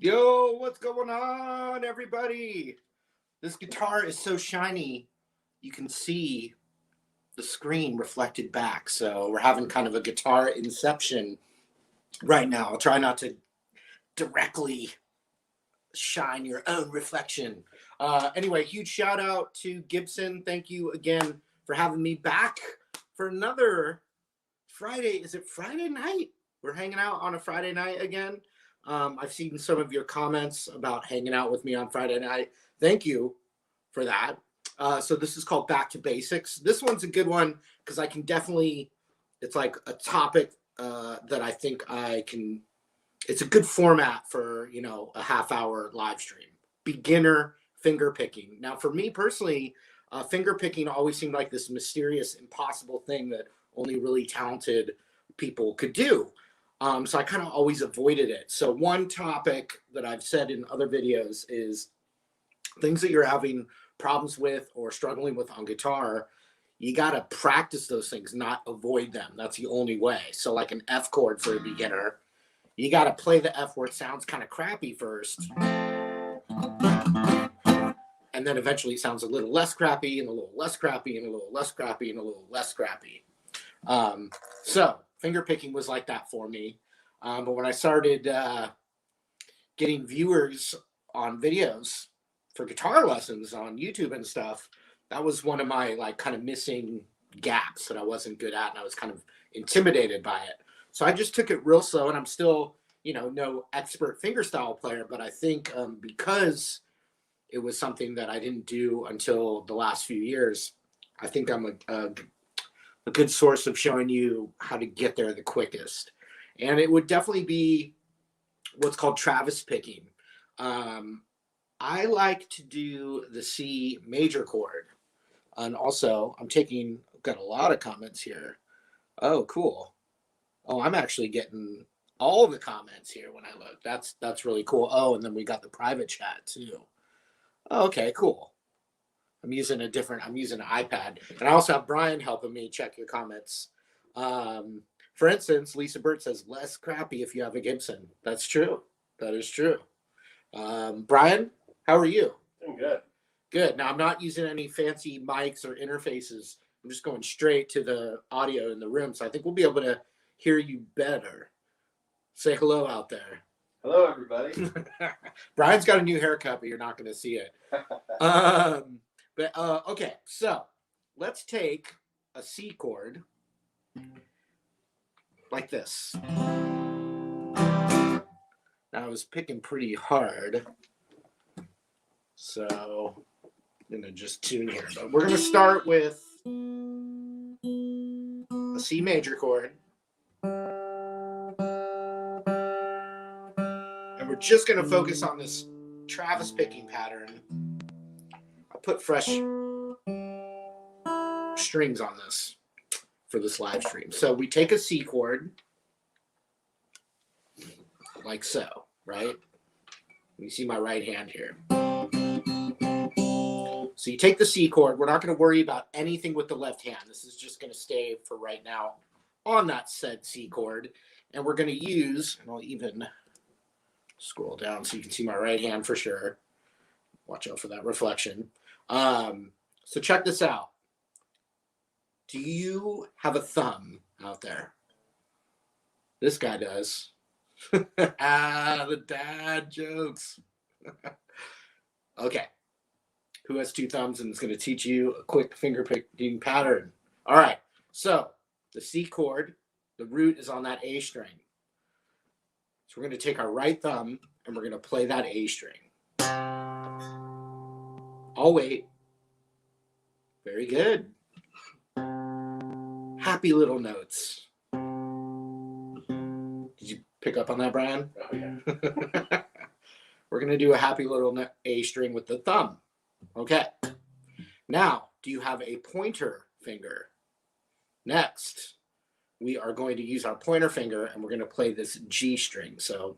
Yo, what's going on, everybody? This guitar is so shiny, you can see the screen reflected back. So we're having kind of a guitar inception right now. I'll try not to directly shine your own reflection. Anyway, huge shout out to Gibson. Thank you again for having me back for another Friday. Is it Friday night? We're hanging out on a Friday night again. I've seen some of your comments about hanging out with me on Friday night. Thank you for that. So this is called Back to Basics. This one's a good one because I can definitely, it's like a topic that I think I can, it's a good format for, you know, a half-hour live stream. Beginner finger picking. Now, for me personally, finger picking always seemed like this mysterious, impossible thing that only really talented people could do. So I kind of always avoided it. So one topic that I've said in other videos is things that you're having problems with or struggling with on guitar. You got to practice those things, not avoid them. That's the only way. So like an F chord for a beginner, you got to play the F where it sounds kind of crappy first. And then eventually it sounds a little less crappy and a little less crappy and a little less crappy and a little less crappy. So finger picking was like that for me. But when I started getting viewers on videos for guitar lessons on YouTube and stuff, that was one of my like kind of missing gaps that I wasn't good at, and I was kind of intimidated by it. So I just took it real slow, and I'm still, you know, no expert fingerstyle player, but I think because it was something that I didn't do until the last few years, I think I'm a good source of showing you how to get there the quickest. And it would definitely be what's called Travis picking. I like to do the C major chord. And also I've got a lot of comments here. Oh, cool. Oh, I'm actually getting all the comments here when I look. That's really cool. Oh, and then we got the private chat too. Oh, okay, cool. I'm using an iPad. And I also have Brian helping me check your comments. For instance, Lisa Burt says, less crappy if you have a Gibson. That's true. That is true. Brian, how are you? I'm good. Good. Now, I'm not using any fancy mics or interfaces. I'm just going straight to the audio in the room. So I think we'll be able to hear you better. Say hello out there. Hello, everybody. Brian's got a new haircut, but you're not going to see it. Okay, so let's take a C chord like this. Now I was picking pretty hard, so I'm going to just tune here. But we're going to start with a C major chord. And we're just going to focus on this Travis picking pattern. I'll put fresh strings on this for this live stream. So we take a C chord, like so, right? You see my right hand here. So you take the C chord. We're not going to worry about anything with the left hand. This is just going to stay for right now on that said C chord. And we're going to use, and I'll even scroll down so you can see my right hand for sure. Watch out for that reflection. So check this out. Do you have a thumb out there? This guy does. The dad jokes. Okay. Who has two thumbs and is going to teach you a quick finger picking pattern? All right. So the C chord, the root is on that A string. So we're going to take our right thumb and we're going to play that A string. I'll wait. Very good. Happy little notes. Did you pick up on that, Brian? Oh, yeah. We're going to do a happy little A string with the thumb. Okay. Now, do you have a pointer finger? Next, we are going to use our pointer finger and we're going to play this G string. So,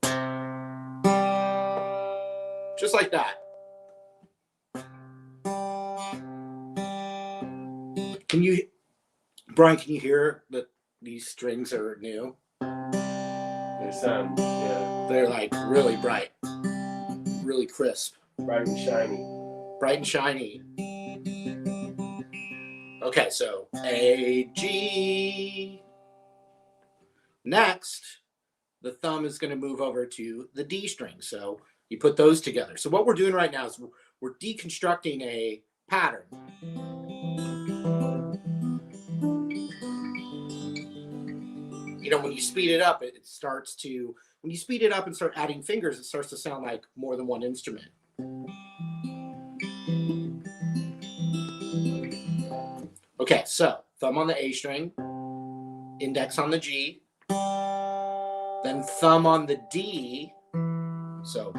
just like that. Brian, can you hear that these strings are new? They sound, yeah. They're like really bright. really crisp. Bright and shiny. Bright and shiny. Okay, so A, G. Next, the thumb is going to move over to the D string. So you put those together. So what we're doing right now is we're deconstructing a pattern. You know, when you speed it up, it starts to, when you speed it up and start adding fingers, it starts to sound like more than one instrument. Okay, so thumb on the A string, index on the G, then thumb on the D. So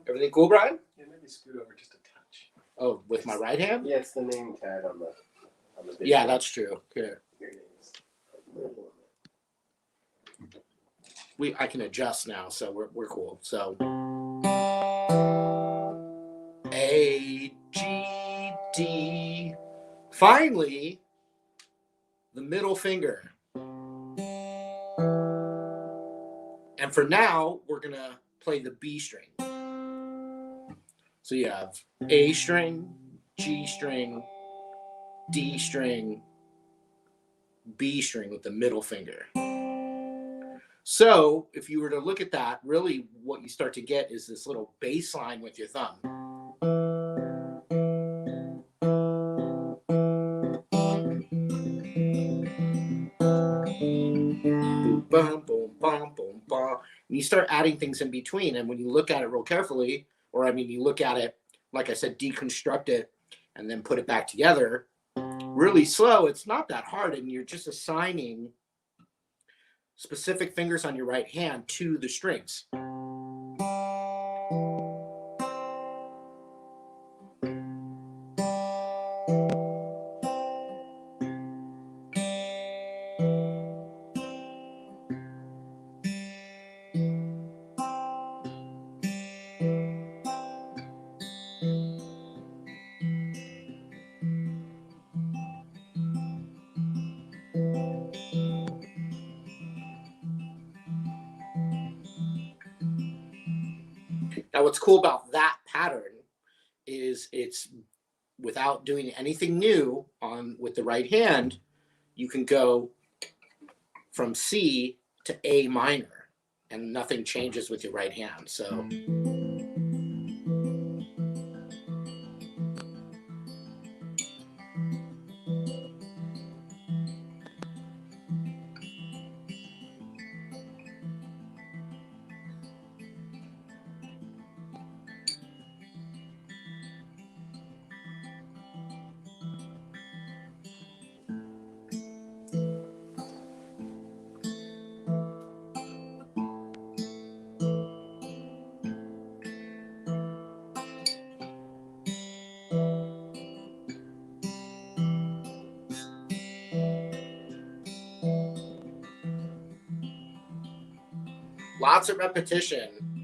everything cool, Brian? Yeah, maybe scoot over just a touch. Oh, with my right hand? Yeah, it's the name tag on the video. Yeah, that's true. Good. Your name's I can adjust now, so we're cool. So A, G, D. Finally, the middle finger. And for now, we're gonna play the B string. So you have A string, G string, D string, B string with the middle finger. So if you were to look at that, really what you start to get is this little bass line with your thumb. Boom, boom, boom, boom, boom, boom. And you start adding things in between. And when you look at it real carefully, or I mean, you look at it, like I said, deconstruct it and then put it back together really slow, it's not that hard. And you're just assigning specific fingers on your right hand to the strings. Now, what's cool about that pattern is it's without doing anything new with the right hand, you can go from C to A minor and nothing changes with your right hand. So lots of repetition.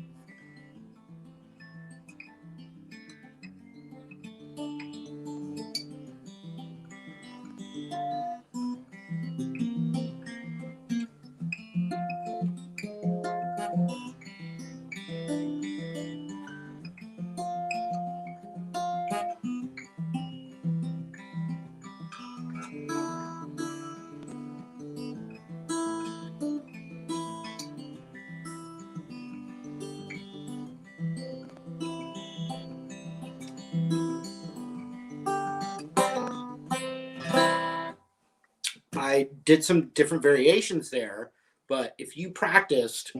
I did some different variations there, but if you practiced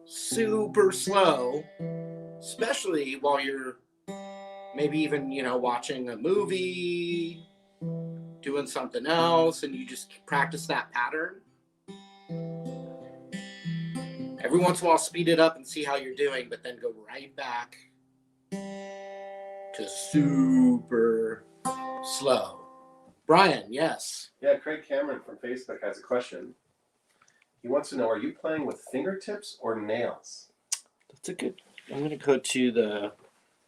super slow, especially while you're maybe even, watching a movie, doing something else, and you just practice that pattern, every once in a while speed it up and see how you're doing, but then go right back to super slow. Brian, yes. Yeah, Craig Cameron from Facebook has a question. He wants to know, are you playing with fingertips or nails? That's a good. I'm going to go to the.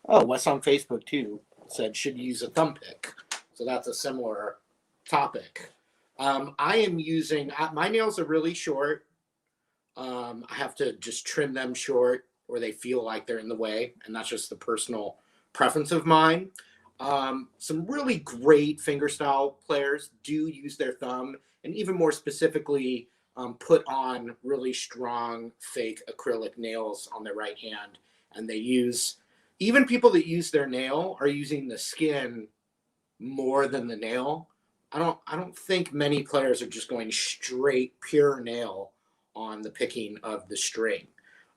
Oh, what's on Facebook too? Said should use a thumb pick. So that's a similar topic. I am using my nails are really short. I have to just trim them short, or they feel like they're in the way, and that's just the personal preference of mine. Some really great fingerstyle players do use their thumb, and even more specifically, put on really strong fake acrylic nails on their right hand, and they use even people that use their nail are using the skin more than the nail. I don't think many players are just going straight pure nail on the picking of the string.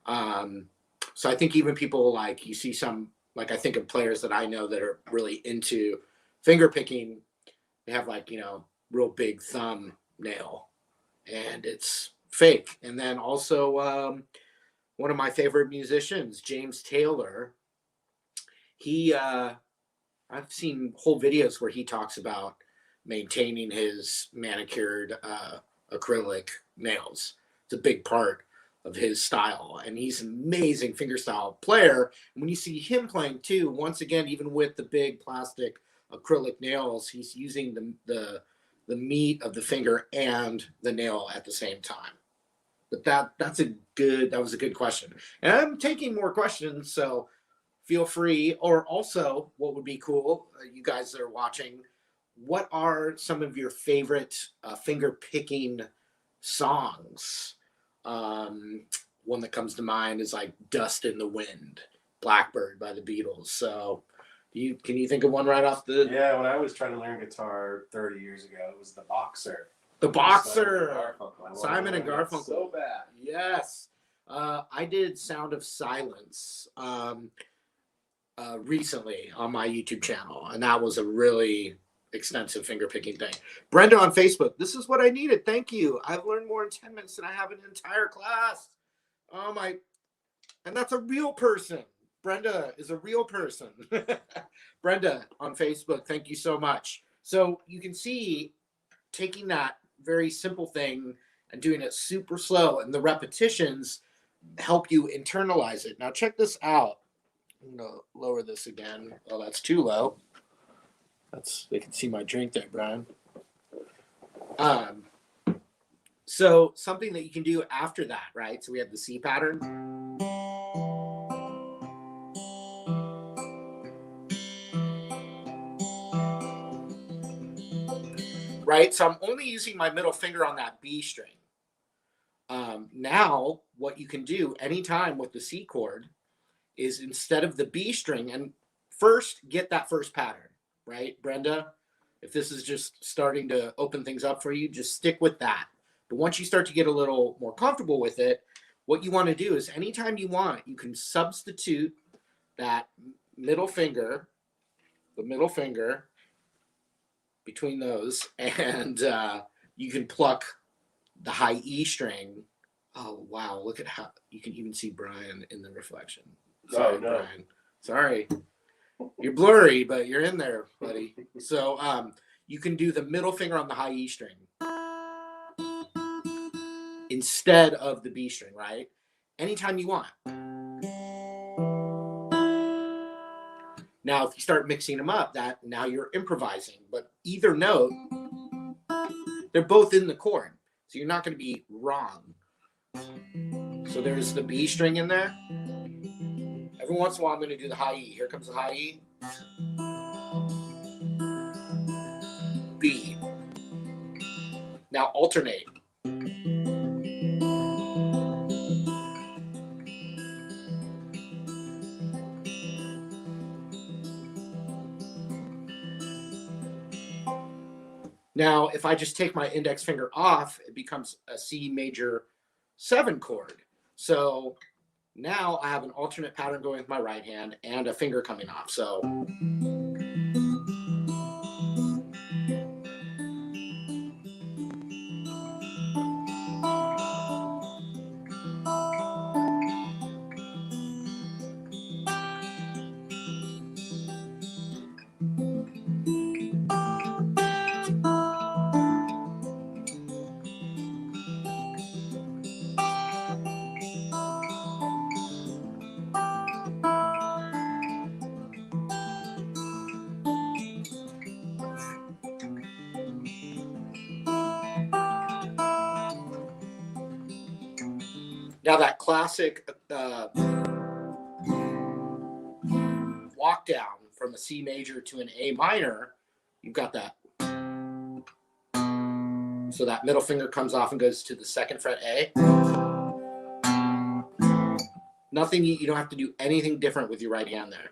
Um, so I think even people like you see some like I think of players that I know that are really into finger picking. They have like real big thumb nail, and it's fake. And then also one of my favorite musicians, James Taylor. He I've seen whole videos where he talks about maintaining his manicured acrylic nails. It's a big part of his style, and he's an amazing fingerstyle player. And when you see him playing too, once again, even with the big plastic acrylic nails, he's using the meat of the finger and the nail at the same time. But that was a good question, and I'm taking more questions, so feel free. Or also, what would be cool, you guys that are watching, what are some of your favorite finger picking songs? One that comes to mind is like "Dust in the Wind," Blackbird by the Beatles. So, can you think of one right off the? Yeah, when I was trying to learn guitar 30 years ago, it was The Boxer. The Boxer. Simon and Garfunkel. So bad. Yes. I did Sound of Silence recently on my YouTube channel, and that was a really extensive finger picking thing. Brenda on Facebook, this is what I needed. Thank you. I've learned more in 10 minutes than I have in an entire class. Oh my, and that's a real person. Brenda is a real person. Brenda on Facebook, thank you so much. So you can see taking that very simple thing and doing it super slow, and the repetitions help you internalize it. Now check this out. I'm gonna lower this again. Oh, that's too low. They can see my drink there, Brian. So something that you can do after that, right? So we have the C pattern. Right? So I'm only using my middle finger on that B string. Now, what you can do anytime with the C chord is instead of the B string, and first get that first pattern, right, Brenda? If this is just starting to open things up for you, just stick with that. But once you start to get a little more comfortable with it, what you want to do is anytime you want, you can substitute that middle finger, the middle finger between those, and you can pluck the high E string. Oh, wow. Look at how you can even see Brian in the reflection. Sorry, no. Brian. Sorry. You're blurry, but you're in there, buddy. So you can do the middle finger on the high E string instead of the B string, right? Anytime you want. Now, if you start mixing them up, now you're improvising. But either note, they're both in the chord. So you're not going to be wrong. So there's the B string in there. Every once in a while, I'm going to do the high E. Here comes the high E. B. Now alternate. Now, if I just take my index finger off, it becomes a C major 7 chord. So now I have an alternate pattern going with my right hand and a finger coming off. So Now that classic walk down from a C major to an A minor, you've got that. So that middle finger comes off and goes to the 2nd fret A. Nothing, you don't have to do anything different with your right hand there.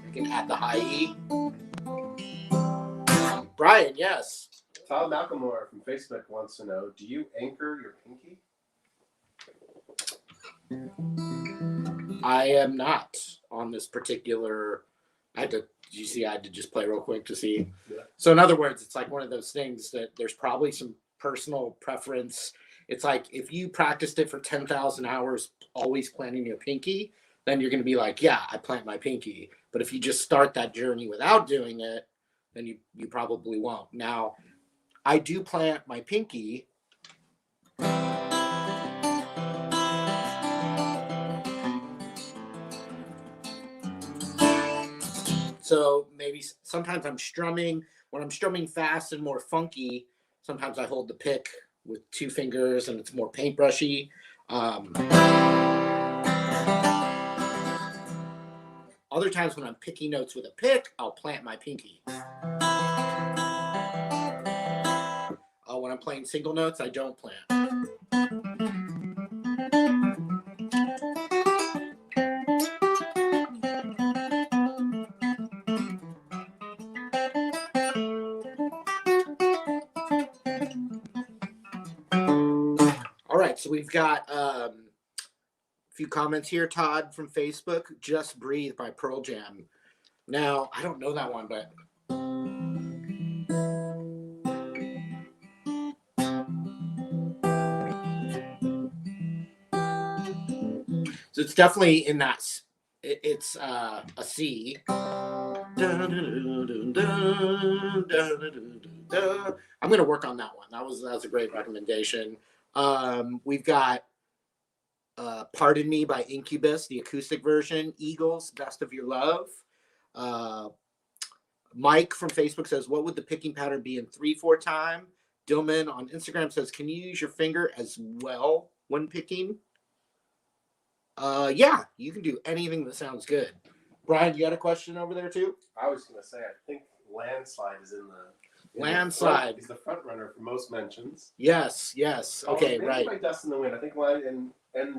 You can add the high E. Brian, yes. Todd Malcolmore from Facebook wants to know, do you anchor your pinky? I am not on this particular. Did you see? I had to just play real quick to see. Yeah. So in other words, it's like one of those things that there's probably some personal preference. It's like if you practiced it for 10,000 hours, always planting your pinky, then you're going to be like, yeah, I plant my pinky. But if you just start that journey without doing it, then you probably won't. Now, I do plant my pinky. So maybe sometimes I'm strumming. When I'm strumming fast and more funky, sometimes I hold the pick with 2 fingers and it's more paintbrushy. Other times when I'm picking notes with a pick, I'll plant my pinky. When I'm playing single notes, I don't plant. All right, so we've got a few comments here. Todd from Facebook, Just Breathe by Pearl Jam. Now, I don't know that one, but so it's definitely in that. It's a C. I'm going to work on that one. That was a great recommendation. We've got Pardon Me by Incubus, the acoustic version. Eagles, Best of Your Love. Mike from Facebook says, what would the picking pattern be in 3/4 time? Dillman on Instagram says, can you use your finger as well when picking? Yeah, you can do anything that sounds good. Brian, you got a question over there too? I was going to say, I think Landslide is in the... Landslide. He's the front runner for most mentions. Yes. Okay, maybe right. Like Dust in the Wind. I think and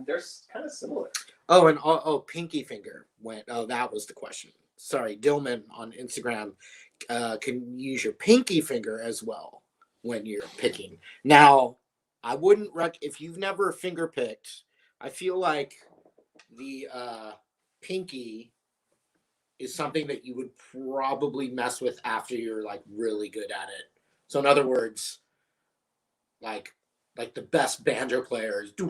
they're kind of similar. Oh, and pinky finger went. Oh, that was the question. Sorry, Dillman on Instagram. Can you use your pinky finger as well when you're picking? Now, I wouldn't if you've never finger picked. I feel like the pinky is something that you would probably mess with after you're like really good at it. So in other words, like the best banjo players, I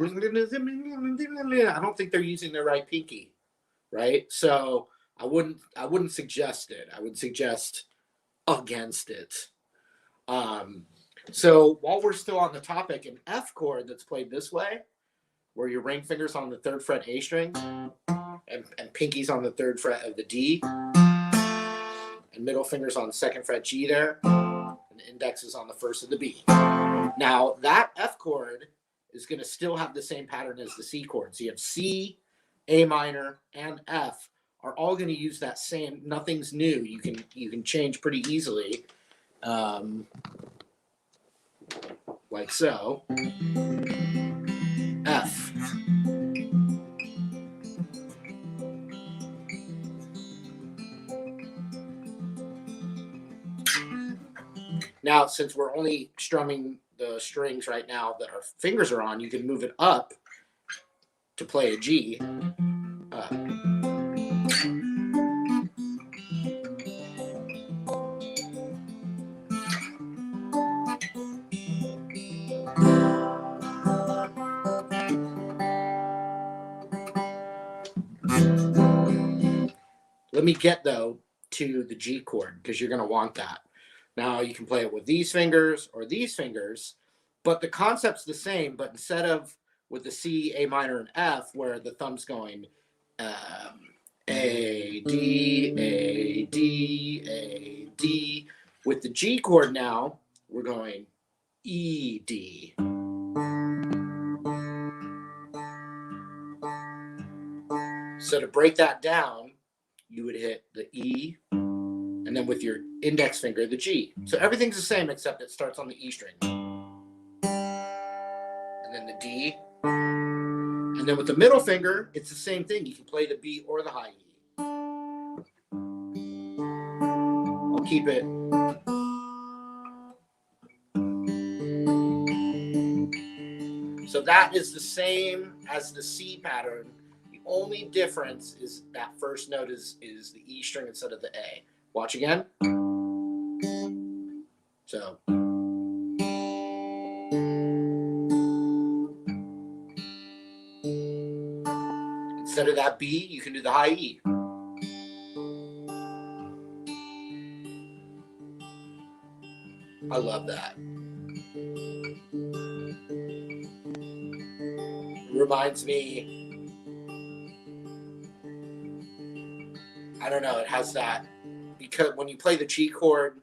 don't think they're using their right pinky, right? So I wouldn't suggest it. I would suggest against it. So while we're still on the topic, an F chord that's played this way, where your ring finger's on the 3rd fret A string, and pinky's on the 3rd fret of the D, and middle finger's on the 2nd fret G there, and the index is on the 1st of the B. Now, that F chord is going to still have the same pattern as the C chord. So you have C, A minor, and F are all going to use that same, nothing's new. You can change pretty easily, like so. F. Now, since we're only strumming the strings right now that our fingers are on, you can move it up to play a G. Let me get, though, to the G chord, because you're going to want that. Now, you can play it with these fingers or these fingers, but the concept's the same, but instead of with the C, A minor, and F, where the thumb's going A, D, A, D, A, D. With the G chord now, we're going E, D. So to break that down, you would hit the E, and then with your index finger, the G. So everything's the same except it starts on the E string. And then the D. And then with the middle finger, it's the same thing. You can play the B or the high E. I'll keep it. So that is the same as the C pattern. The only difference is that first note is the E string instead of the A. Watch again. So. Instead of that B, you can do the high E. I love that. It reminds me, I don't know, it has that, because when you play the G chord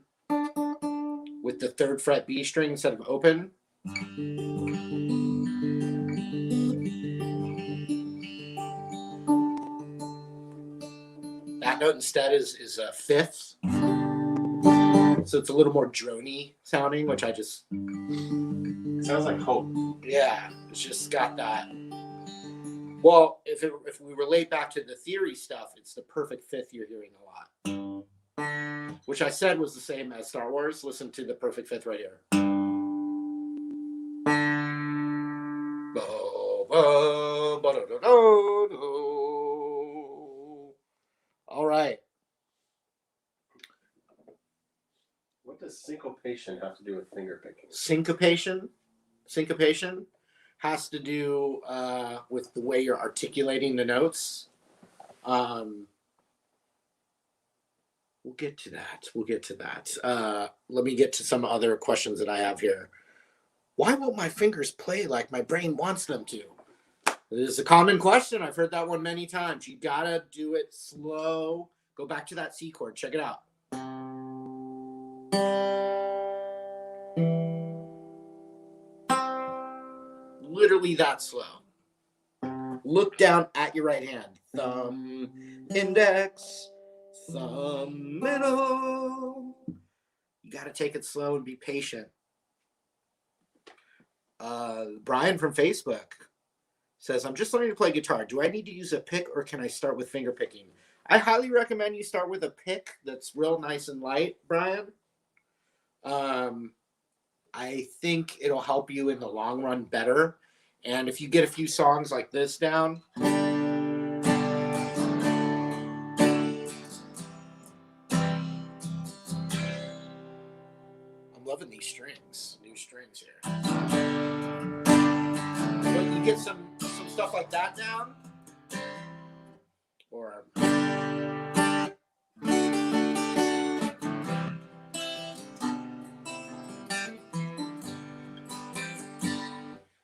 with the 3rd fret B string instead of open, that note instead is a 5th. So it's a little more drony sounding, which I just... It sounds like hope. Yeah, it's just got that. Well, if we relate back to the theory stuff, it's the perfect 5th you're hearing a lot. Which I said was the same as Star Wars. Listen to the perfect 5th right here. All right. What does syncopation have to do with fingerpicking? Syncopation has to do with the way you're articulating the notes. We'll get to that. Let me get to some other questions that I have here. Why won't my fingers play like my brain wants them to? This is a common question. I've heard that one many times. You gotta do it slow. Go back to that C chord. Check it out. Literally that slow. Look down at your right hand. Thumb, index, thumb, middle. You got to take it slow and be patient. Brian from Facebook says, I'm just learning to play guitar. Do I need to use a pick or can I start with finger picking? I highly recommend you start with a pick that's real nice and light, Brian. I think it'll help you in the long run better. And if you get a few songs like this down, I'm loving these strings, new strings here. But you get some stuff like that down, or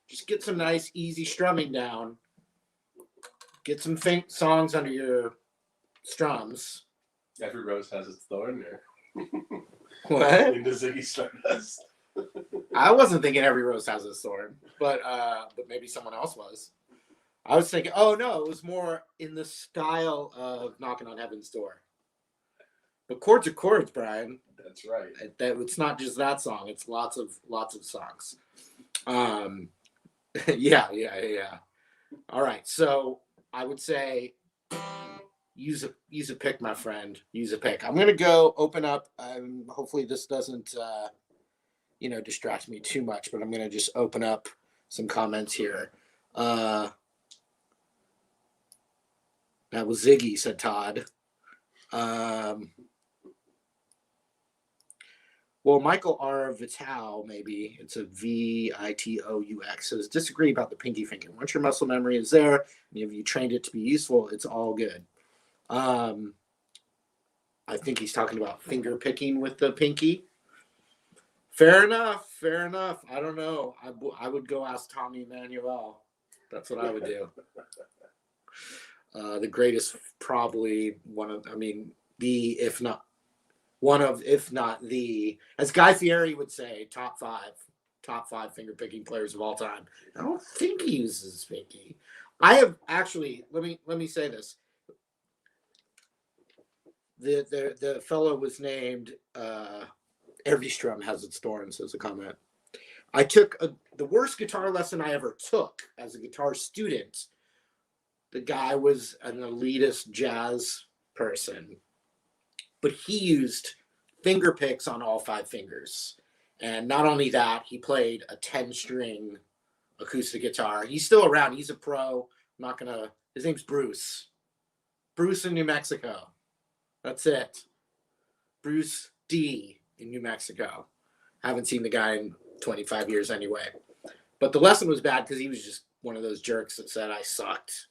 just get some nice, easy strumming down. Get some songs under your strums. Every rose has its thorn there. What? Into Ziggy Stardust. I wasn't thinking every rose has its thorn, but maybe someone else was. I was thinking, oh no, it was more in the style of Knocking on Heaven's Door. But chords are chords, Brian. That's right. It's not just that song. It's lots of songs. Yeah. All right, so I would say use a pick, my friend. Use a pick. I'm gonna go open up. Hopefully this doesn't distract me too much, but I'm gonna just open up some comments here. That was Ziggy, said Todd. Well, Michael R. Vital, maybe it's a Vitous, says disagree about the pinky finger. Once your muscle memory is there, and if you trained it to be useful, it's all good. I think he's talking about finger picking with the pinky. Fair enough. I don't know. I would go ask Tommy Emmanuel. That's what I would do. The greatest, probably one of, I mean, the, if not one of, if not the, as Guy Fieri would say, top five finger picking players of all time. I don't think he uses Pinky. I have actually, let me say this. The fellow was named Every Strum Has Its Thorns as a comment. I took the worst guitar lesson I ever took as a guitar student. The guy was an elitist jazz person, but he used finger picks on all five fingers. And not only that, he played a 10-string acoustic guitar. He's still around. He's a pro. I'm not going to, his name's Bruce. Bruce in New Mexico. That's it. Bruce D in New Mexico. Haven't seen the guy in 25 years anyway. But the lesson was bad because he was just one of those jerks that said I sucked.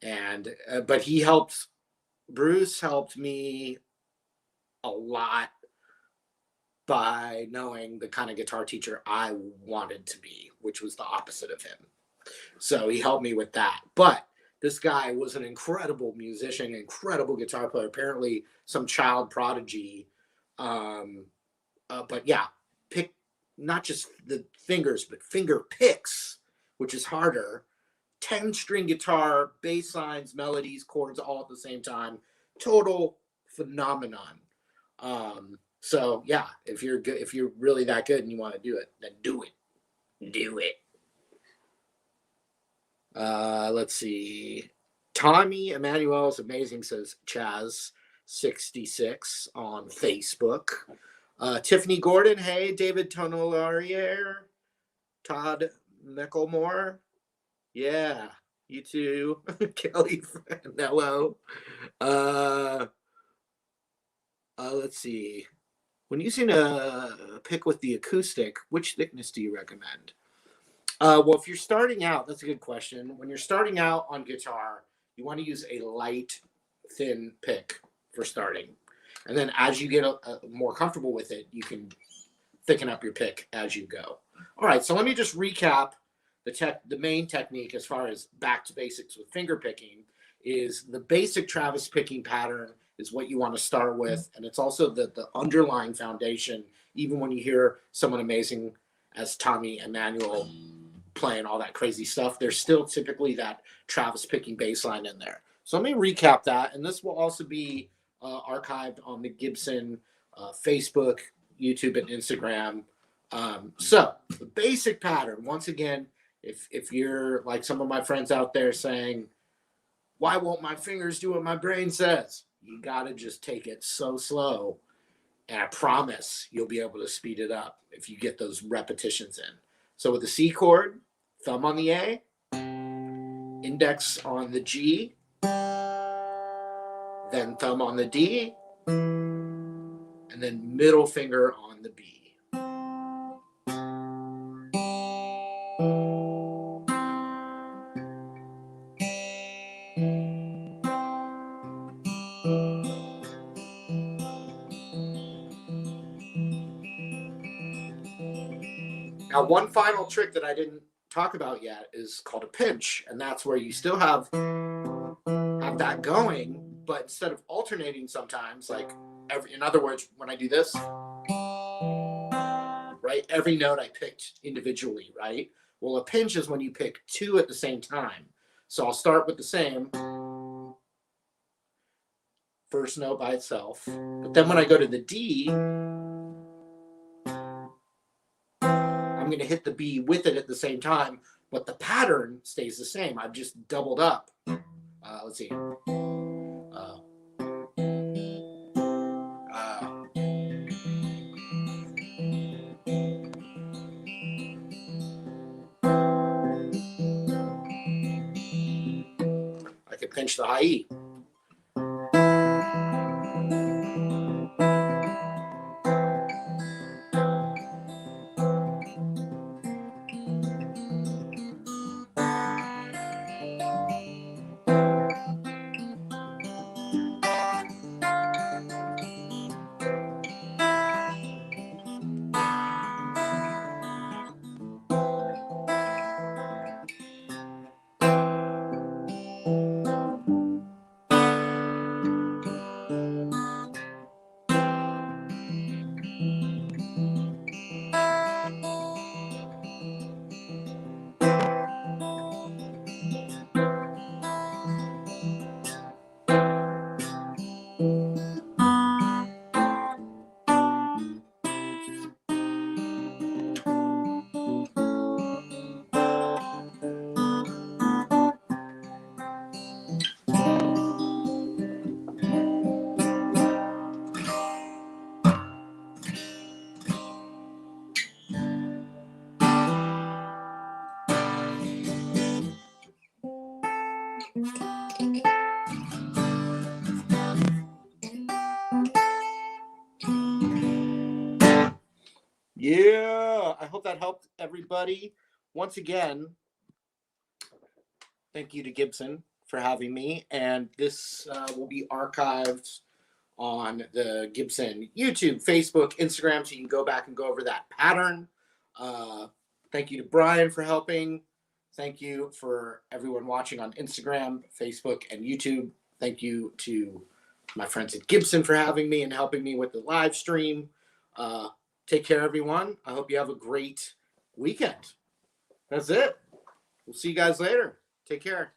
And but he helped. Bruce helped me a lot by knowing the kind of guitar teacher I wanted to be, which was the opposite of him. So he helped me with that. But this guy was an incredible musician, incredible guitar player, apparently some child prodigy. But yeah, pick not just the fingers, but finger picks, which is harder. 10-string guitar, bass lines, melodies, chords, all at the same time. Total phenomenon. So yeah, if you're good, if you're really that good and you want to do it, then do it. Do it. Let's see. Tommy Emmanuel is amazing, says Chaz66 on Facebook. Tiffany Gordon, hey, David Tonolarier, Todd Micklemore. Yeah, you too. Kelly Fanello. Let's see. When using a pick with the acoustic, which thickness do you recommend? Well, if you're starting out, that's a good question. When you're starting out on guitar, you want to use a light, thin pick for starting. And then as you get more comfortable with it, you can thicken up your pick as you go. All right, so let me just recap the main technique as far as back to basics with finger picking is the basic Travis picking pattern is what you want to start with. And it's also the underlying foundation, even when you hear someone amazing as Tommy Emmanuel playing all that crazy stuff, there's still typically that Travis picking bass line in there. So let me recap that. And this will also be archived on the Gibson Facebook, YouTube, and Instagram. So the basic pattern, once again, if you're like some of my friends out there saying, why won't my fingers do what my brain says? You got to just take it so slow. And I promise you'll be able to speed it up if you get those repetitions in. So with the C chord, thumb on the A, index on the G, then thumb on the D, and then middle finger on the B. Now, one final trick that I didn't talk about yet is called a pinch, and that's where you still have that going, but instead of alternating sometimes, like in other words, when I do this, right, every note I picked individually, right? Well, a pinch is when you pick two at the same time. So I'll start with the same first note by itself, but then when I go to the D, I'm going to hit the B with it at the same time, but the pattern stays the same. I've just doubled up. Let's see. I can pinch the high E. Yeah, I hope that helped everybody. Once again, thank you to Gibson for having me. And this will be archived on the Gibson YouTube, Facebook, Instagram, so you can go back and go over that pattern. Thank you to Brian for helping. Thank you for everyone watching on Instagram, Facebook, and YouTube. Thank you to my friends at Gibson for having me and helping me with the live stream. Take care, everyone. I hope you have a great weekend. That's it. We'll see you guys later. Take care.